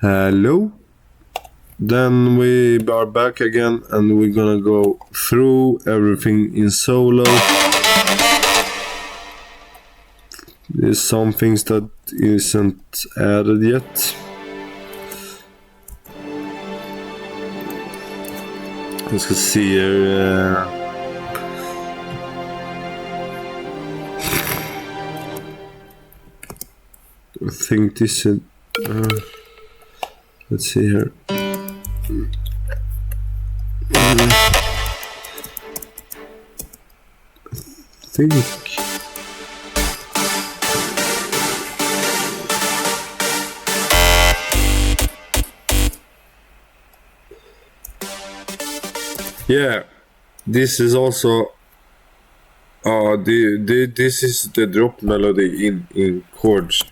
Hello. Then we are back again and we're gonna go through everything in solo. There's some things that isn't added yet. Let's go see here. I think this is... let's see here. I think... Yeah, this is also... this is the drop melody in chords.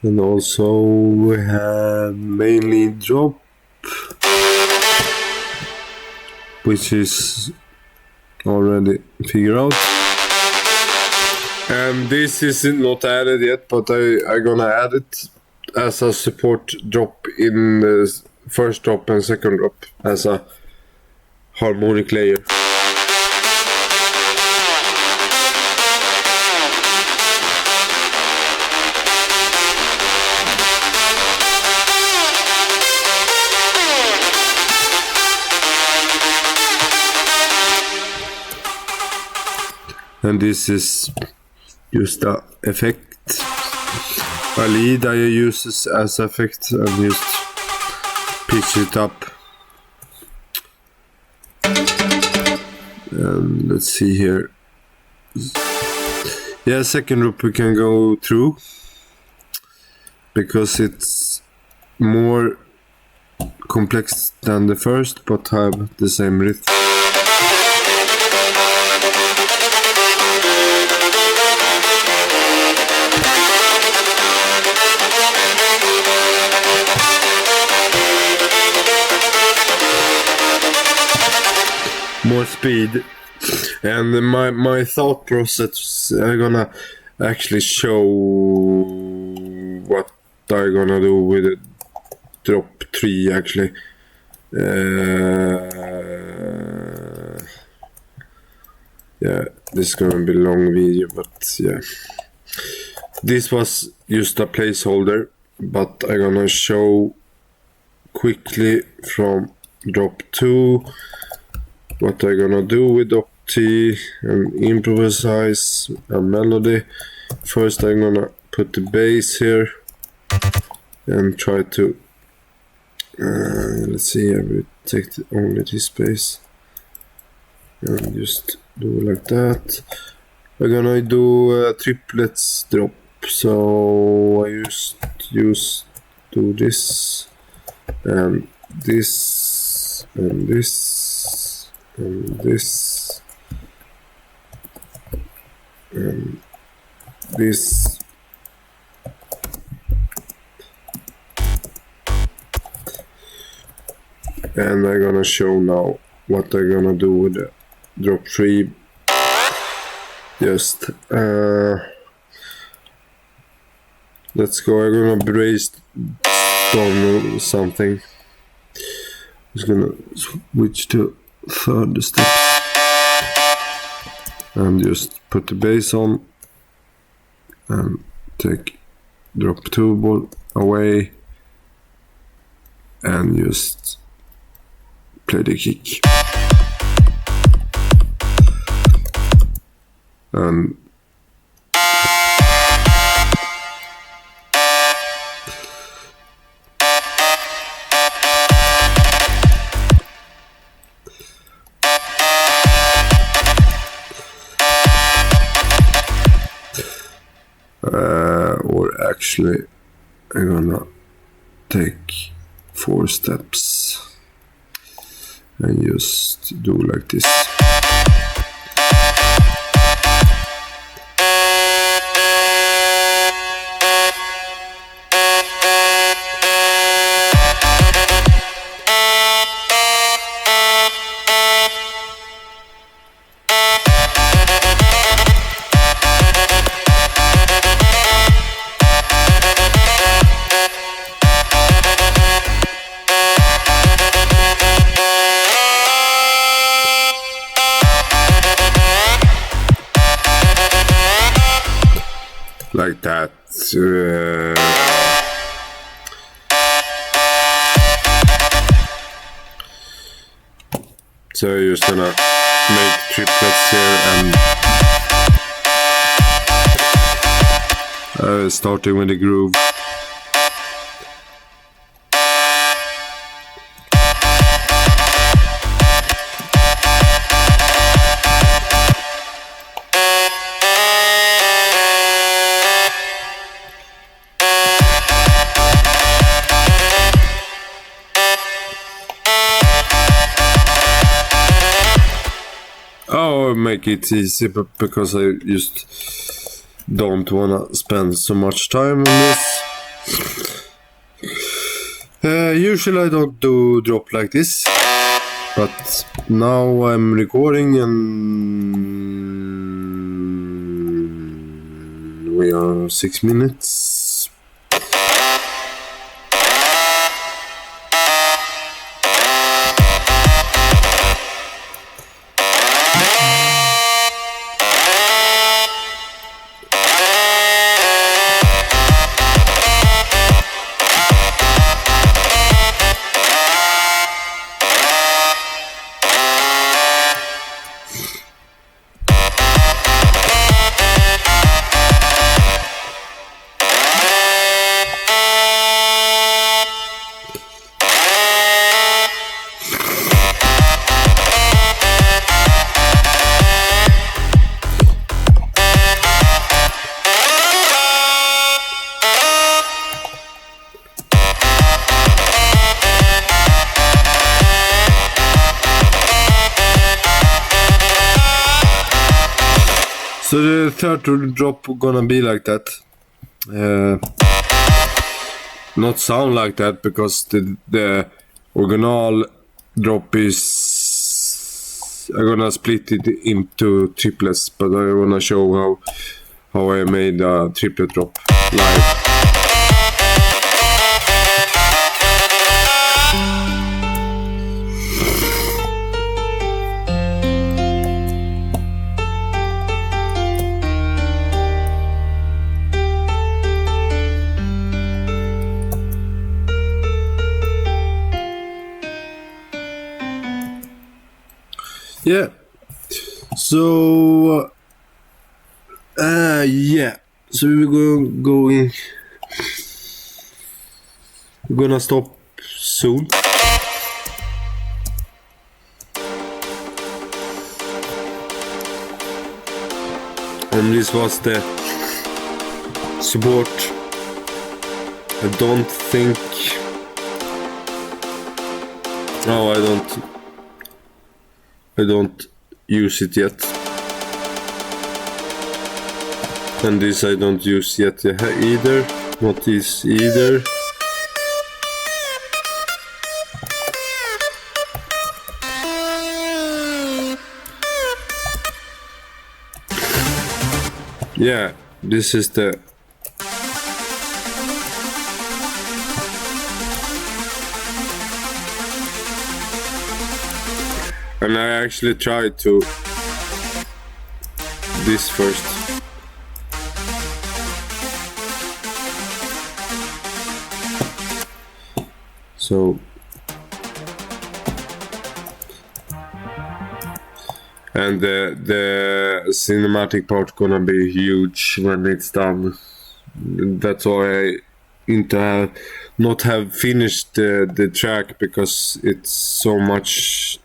And also we have mainly drop, which is already figured out. And this is not added yet, but I'm gonna add it as a support drop in the first drop and second drop as a harmonic layer. And this is just the effect. A lead I use as effect and just pitch it up. And let's see here. Yeah, second loop we can go through because it's more complex than the first, but have the same rhythm. More speed, and my thought process, I'm gonna actually show what I'm gonna do with it. Drop 3 actually. Yeah, this is gonna be a long video, but yeah, this was just a placeholder, but I'm gonna show quickly from drop 2 what I'm gonna do with drop T and improvise a melody. First I'm gonna put the bass here and try to let's see, I will take only this bass and just do like that. I'm gonna do a triplets drop, so I just do this and this and this and this and this. And I'm gonna show now what I'm gonna do with the drop 3. Just let's go. I'm gonna brainstorm something. Just gonna switch to third steps and just put the bass on and take drop 2 ball away and just play the kick. And or actually I'm gonna take 4 steps and just do like this. so I'm just gonna make triplets here and starting with the groove. Oh, make it easy, but because I just don't wanna spend so much time on this. Usually I don't do drop like this, but now I'm recording and we are 6 minutes. So the third drop gonna be like that. Not sound like that because the original drop is I'm gonna split it into triplets, but I wanna show how I made a triplet drop live. Yeah. So yeah. So we're gonna stop soon. And this was the support. I don't think. No, I don't use it yet. And this I don't use yet either. Not this either. Yeah, this is the and I actually tried to this first. So and the cinematic part gonna be huge when it's done. That's why I not have finished the track because it's so much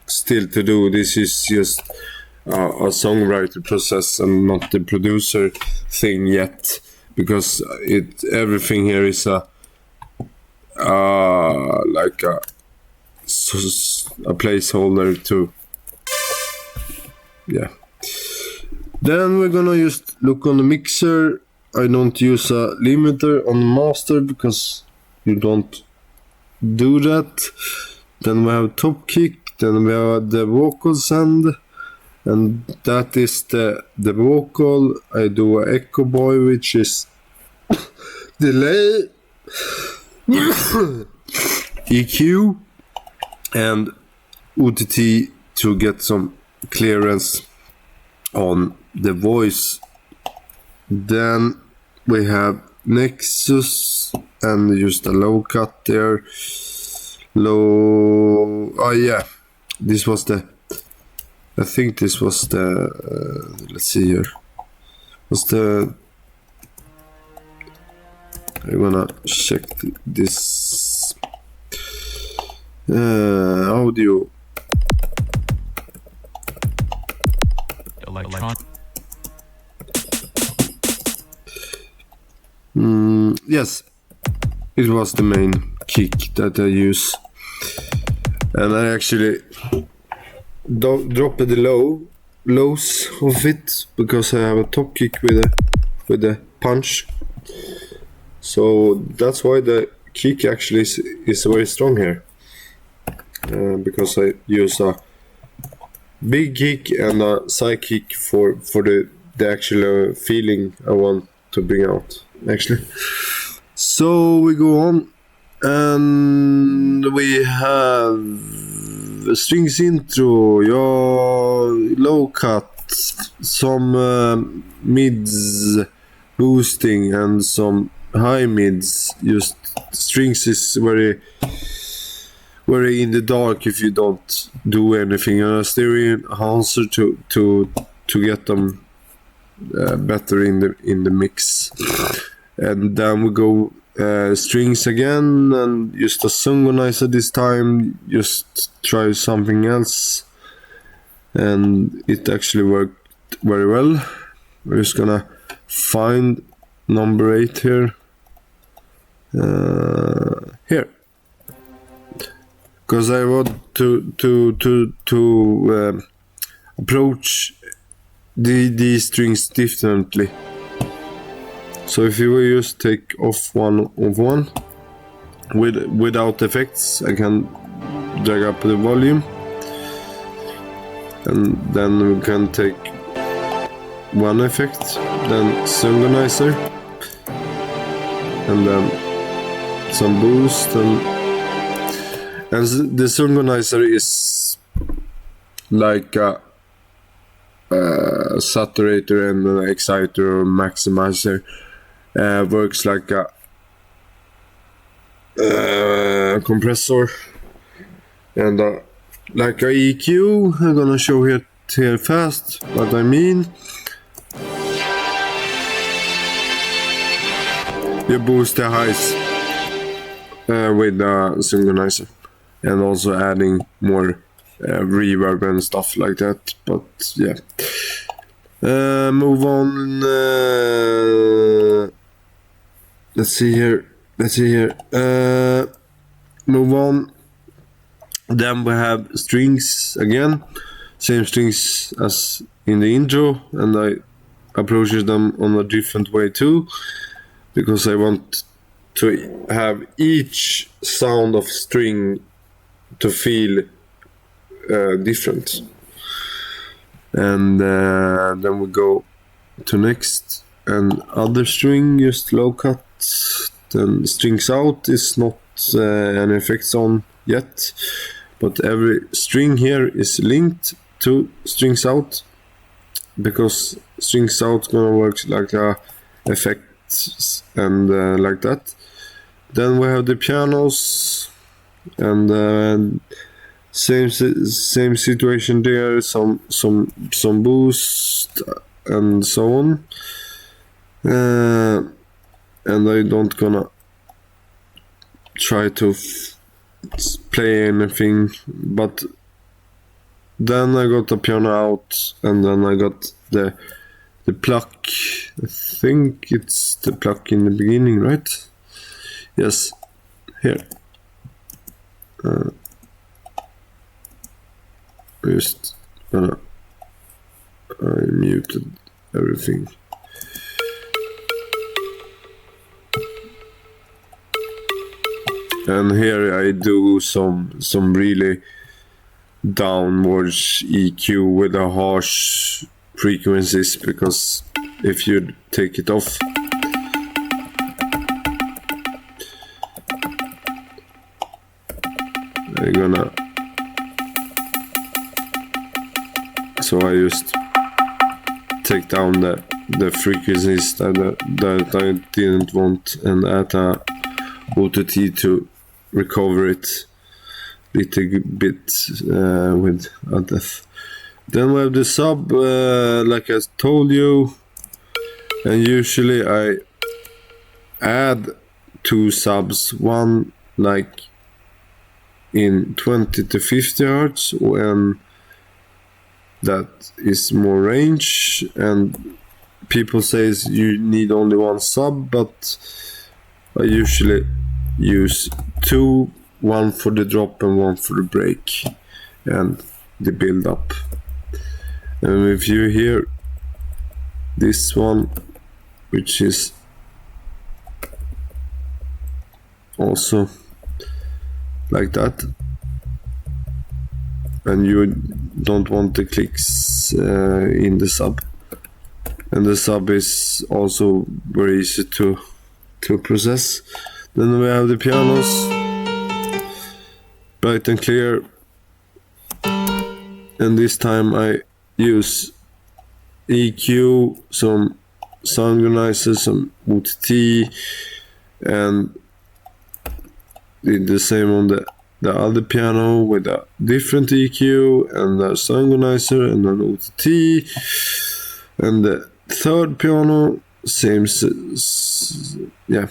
still to do. This is just a songwriter process and not the producer thing yet, because everything here is like a placeholder to yeah. Then we're gonna just look on the mixer. I don't use a limiter on master because you don't do that. Then we have top kick. Then we have the vocal send, and that is the vocal. I do a echo boy, which is delay, EQ, and OTT to get some clearance on the voice. Then we have Nexus and just a low cut there. Low. Oh yeah, this was the. I think this was the. Let's see here. Was the. I'm gonna check this audio. Yes, it was the main kick that I use, and I actually dropped the lows of it because I have a top kick with a punch. So that's why the kick actually is very strong here, because I use a big kick and a side kick for the actual feeling I want to bring out actually. So we go on and we have a strings intro, low cut, some mids boosting and some high mids. Just strings is very in the dark if you don't do anything, and a stereo enhancer to get them better in the mix. And then we go strings again and just a synchronizer this time, just try something else, and it actually worked very well. We're just gonna find number 8 here. Here, because I want to approach these strings differently. So if you will just take off one of one without effects, I can drag up the volume, and then we can take one effect, then synchronizer, and then some boost, and the synchronizer is like a saturator and an exciter or maximizer. Works like a compressor and like a EQ. I'm gonna show it here fast what I mean. You boost the highs with the synchronizer, and also adding more reverb and stuff like that. But yeah, move on. Let's see here. Move on. Then we have strings again, same strings as in the intro, and I approach them on a different way too, because I want to have each sound of string to feel different. And then we go to next, and other string, just low cut. Then strings out is not any effects on yet, but every string here is linked to strings out, because strings out gonna work like a effects and like that. Then we have the pianos, and same situation there, some boost and so on. And I don't gonna try to play anything, but then I got the piano out, and then I got the pluck. I think it's the pluck in the beginning, right? Yes, here. Just gonna I muted everything. And here I do some really downwards EQ with a harsh frequencies, because if you take it off, I'm gonna, so I just take down the the frequencies that I didn't want, and add a OTT to recover it little bit with a depth. Then we have the sub, like I told you, and usually I add 2 subs, one like in 20 to 50 Hz when that is more range, and people says you need only 1 sub, but I usually use 2, 1 for the drop and 1 for the break and the build up. And if you hear this one, which is also like that, and you don't want the clicks in the sub, and the sub is also very easy to process. Then we have the pianos, bright and clear, and this time I use EQ, some sound organizer, some OTT, and did the same on the other piano with a different EQ and a sound organizer and an OTT, and the third piano same. Yeah,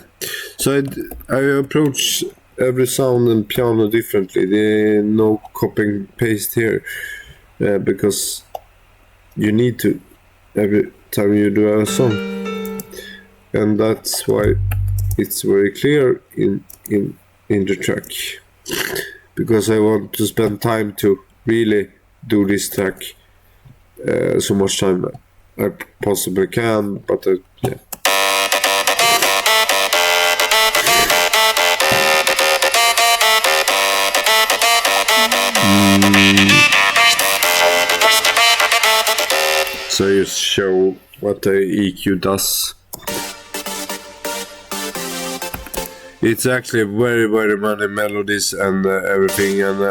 so I approach every sound and piano differently. There no copy and paste here, because you need to every time you do a song, and that's why it's very clear in the track, because I want to spend time to really do this track, so much time I possibly can, but yeah. So I just show what the EQ does. It's actually very many melodies and everything, and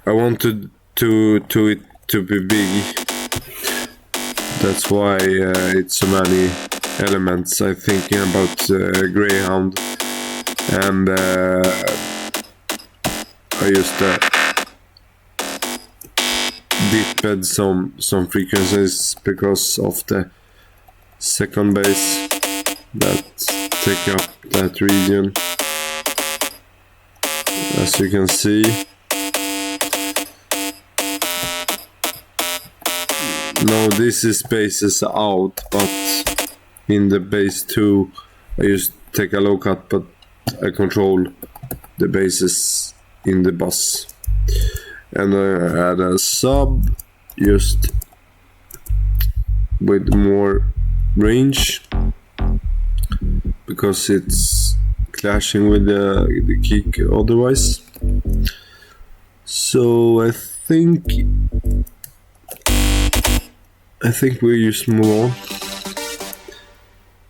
I wanted it to be big. That's why it's so many elements. I'm thinking about Greyhound, and I used dipped some frequencies because of the second bass that take up that region, as you can see. No, this is basses out, but in the bass 2 I just take a low cut, but I control the basses in the bus. And I add a sub just with more range, because it's clashing with the kick otherwise. So I think we just move on.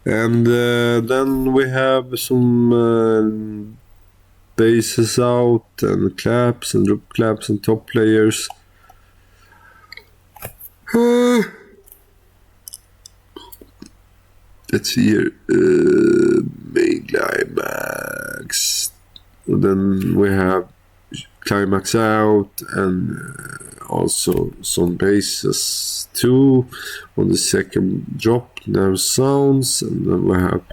And then we have some basses out, and claps and drop claps and top players. Let's see here, main climax, and then we have climax out, and also some basses too on the second drop. Now sounds, and then we have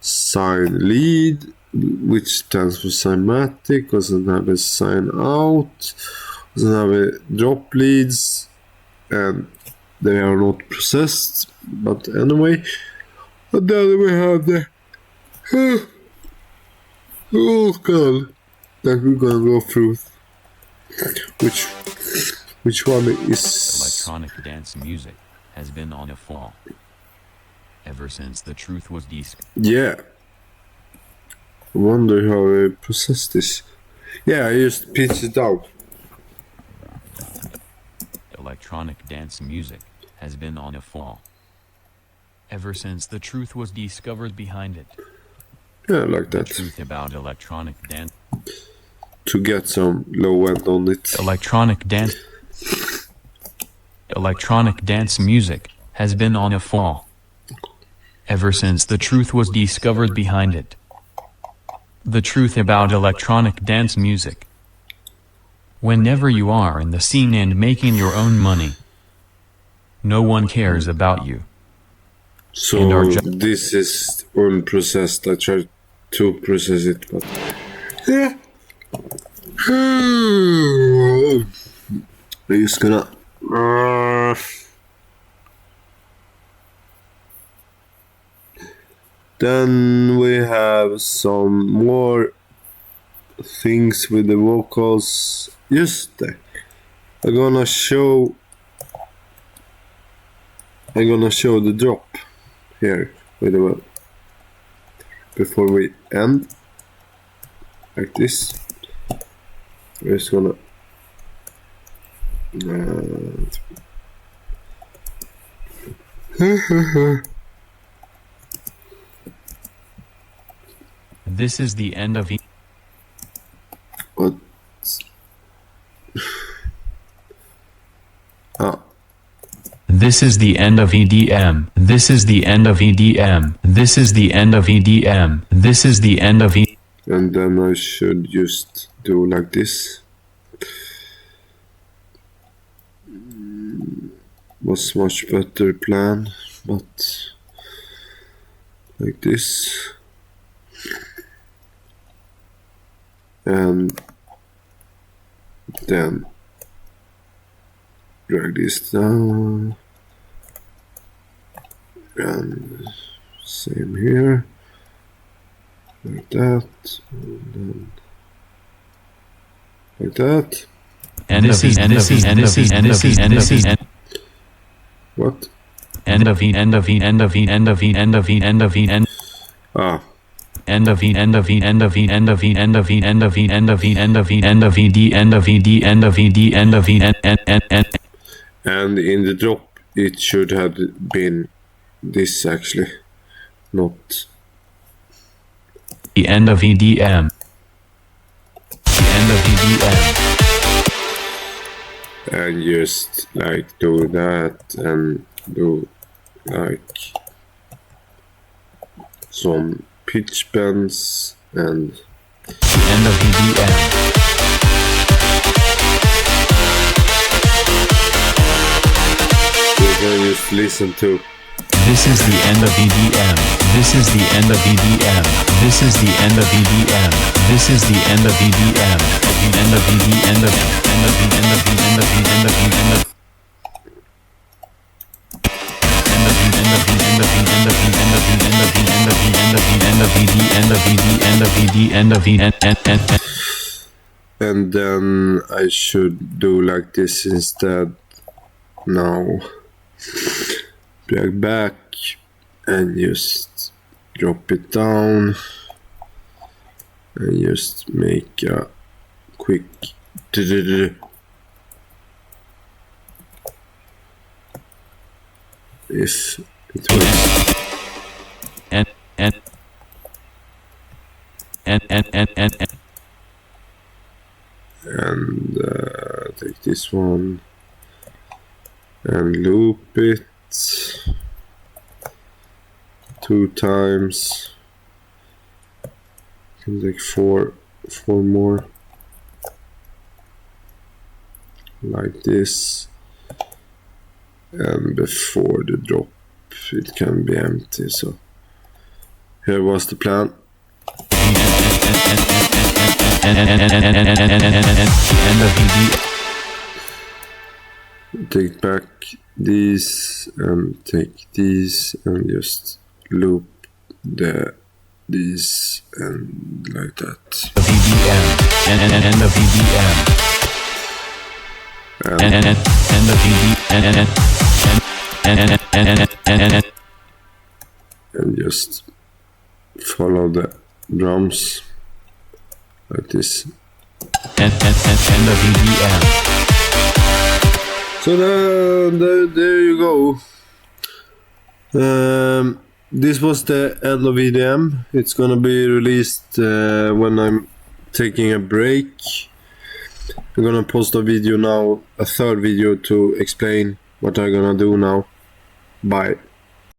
sign lead, which stands for cymatic, doesn't have a sign out, doesn't have a drop leads, and they are not processed, but anyway. And then we have the vocal that we're gonna go through. Which one is... Electronic dance music has been on a fall ever since the truth was discovered. Yeah. I wonder how I process this. Yeah, I just pitch it out. Electronic dance music has been on a fall ever since the truth was discovered behind it. Yeah, like that. The truth about electronic dance. To get some low end on it. Electronic dance. Electronic dance music has been on a fall ever since the truth was discovered behind it. The truth about electronic dance music. Whenever you are in the scene and making your own money, no one cares about you. So this is unprocessed. I tried to process it, but yeah. I'm just gonna then we have some more things with the vocals. Just there. I'm gonna show the drop here with the before we end, like this. We're just gonna This is the end of what? This is the end of EDM. This is the end of EDM. This is the end of EDM. This is the end of EDM. And then I should just do like this. Was much better plan, but like this. And then drag this down, and same here, like that, and then like that. And this is end of end of end of end of end. What? End of end of end of end of end of end of end. Ah. End of end of end of end of end of end of end of end of end of ed end of ed end of ed end of end. And in the drop it should have been this actually, not the end of EDM. The end of EDM. And just like do that and do like some pitch bends and the end of EDM. You can just listen to. This is the end of EDM. This is the end of EDM. This is the end of EDM. This is the end of EDM. The end of ED end of end of the end of the end of the end of the end of And then I should do like this instead. Now drag back and just drop it down and just make a quick if it works. and take this one and loop it 2 times. Can take four more like this, and before the drop it can be empty. So here was the plan. Take back these and take these and just loop these and like that. End of EDM. And just follow the drums like this. End of EDM. So there you go. This was the end of EDM. It's gonna be released when I'm taking a break. I'm gonna post a video now, a third video to explain what I'm gonna do now. Bye.